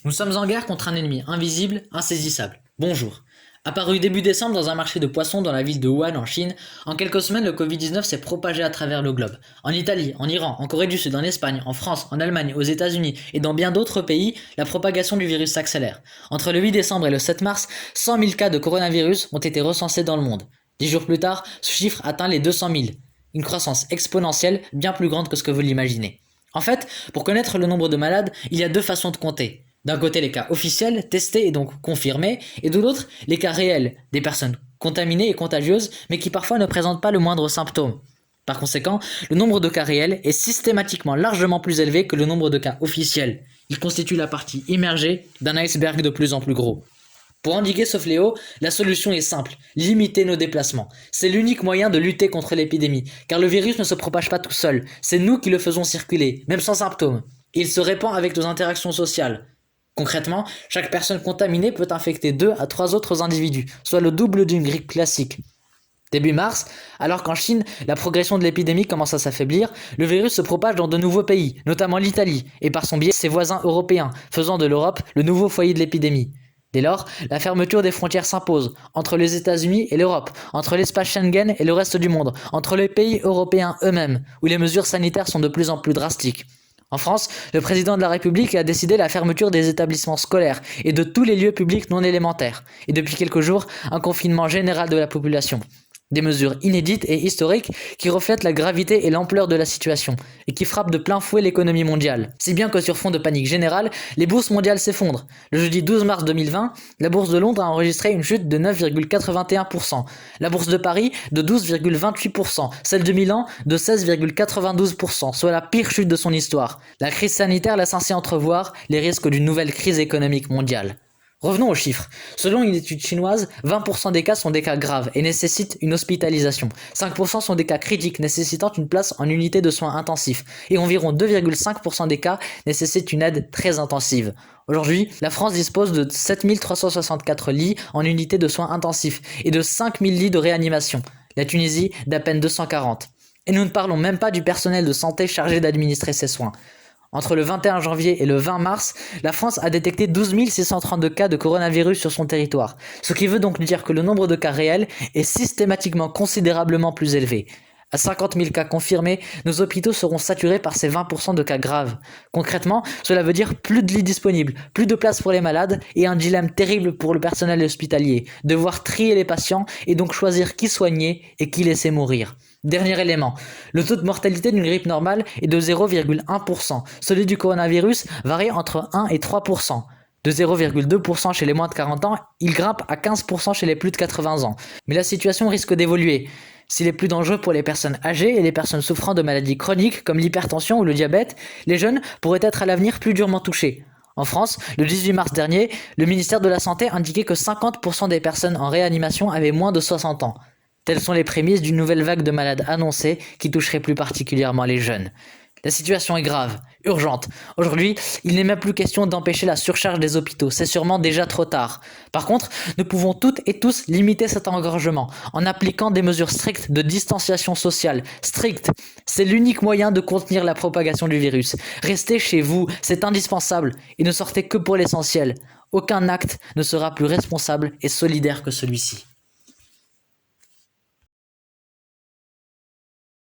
Nous sommes en guerre contre un ennemi invisible, insaisissable. Bonjour. Apparu début décembre dans un marché de poissons dans la ville de Wuhan en Chine, en quelques semaines le Covid-19 s'est propagé à travers le globe. En Italie, en Iran, en Corée du Sud, en Espagne, en France, en Allemagne, aux États-Unis et dans bien d'autres pays, la propagation du virus s'accélère. Entre le 8 décembre et le 7 mars, 100 000 cas de coronavirus ont été recensés dans le monde. 10 jours plus tard, ce chiffre atteint les 200 000. Une croissance exponentielle bien plus grande que ce que vous l'imaginez. En fait, pour connaître le nombre de malades, il y a deux façons de compter. D'un côté, les cas officiels, testés et donc confirmés, et de l'autre, les cas réels, des personnes contaminées et contagieuses, mais qui parfois ne présentent pas le moindre symptôme. Par conséquent, le nombre de cas réels est systématiquement largement plus élevé que le nombre de cas officiels. Il constitue la partie immergée d'un iceberg de plus en plus gros. Pour endiguer ce fléau, la solution est simple, limiter nos déplacements. C'est l'unique moyen de lutter contre l'épidémie, car le virus ne se propage pas tout seul, c'est nous qui le faisons circuler, même sans symptômes. Et il se répand avec nos interactions sociales. Concrètement, chaque personne contaminée peut infecter 2 à 3 autres individus, soit le double d'une grippe classique. Début mars, alors qu'en Chine, la progression de l'épidémie commence à s'affaiblir, le virus se propage dans de nouveaux pays, notamment l'Italie, et par son biais ses voisins européens, faisant de l'Europe le nouveau foyer de l'épidémie. Dès lors, la fermeture des frontières s'impose, entre les États-Unis et l'Europe, entre l'espace Schengen et le reste du monde, entre les pays européens eux-mêmes, où les mesures sanitaires sont de plus en plus drastiques. En France, le président de la République a décidé la fermeture des établissements scolaires et de tous les lieux publics non élémentaires, et depuis quelques jours, un confinement général de la population. Des mesures inédites et historiques qui reflètent la gravité et l'ampleur de la situation, et qui frappent de plein fouet l'économie mondiale. Si bien que sur fond de panique générale, les bourses mondiales s'effondrent. Le jeudi 12 mars 2020, la bourse de Londres a enregistré une chute de 9,81%, la bourse de Paris de 12,28%, celle de Milan de 16,92%, soit la pire chute de son histoire. La crise sanitaire laisse ainsi entrevoir les risques d'une nouvelle crise économique mondiale. Revenons aux chiffres. Selon une étude chinoise, 20% des cas sont des cas graves et nécessitent une hospitalisation. 5% sont des cas critiques nécessitant une place en unité de soins intensifs. Et environ 2,5% des cas nécessitent une aide très intensive. Aujourd'hui, la France dispose de 7364 lits en unité de soins intensifs et de 5000 lits de réanimation. La Tunisie d'à peine 240. Et nous ne parlons même pas du personnel de santé chargé d'administrer ces soins. Entre le 21 janvier et le 20 mars, la France a détecté 12 632 cas de coronavirus sur son territoire, ce qui veut donc dire que le nombre de cas réels est systématiquement considérablement plus élevé. À 50 000 cas confirmés, nos hôpitaux seront saturés par ces 20% de cas graves. Concrètement, cela veut dire plus de lits disponibles, plus de places pour les malades et un dilemme terrible pour le personnel hospitalier, devoir trier les patients et donc choisir qui soigner et qui laisser mourir. Dernier élément, le taux de mortalité d'une grippe normale est de 0,1%. Celui du coronavirus varie entre 1 et 3%. De 0,2% chez les moins de 40 ans, il grimpe à 15% chez les plus de 80 ans. Mais la situation risque d'évoluer. S'il est plus dangereux pour les personnes âgées et les personnes souffrant de maladies chroniques comme l'hypertension ou le diabète, les jeunes pourraient être à l'avenir plus durement touchés. En France, le 18 mars dernier, le ministère de la Santé indiquait que 50% des personnes en réanimation avaient moins de 60 ans. Telles sont les prémices d'une nouvelle vague de malades annoncée qui toucherait plus particulièrement les jeunes. La situation est grave, urgente. Aujourd'hui, il n'est même plus question d'empêcher la surcharge des hôpitaux, c'est sûrement déjà trop tard. Par contre, nous pouvons toutes et tous limiter cet engorgement en appliquant des mesures strictes de distanciation sociale. Strictes, c'est l'unique moyen de contenir la propagation du virus. Restez chez vous, c'est indispensable, et ne sortez que pour l'essentiel. Aucun acte ne sera plus responsable et solidaire que celui-ci.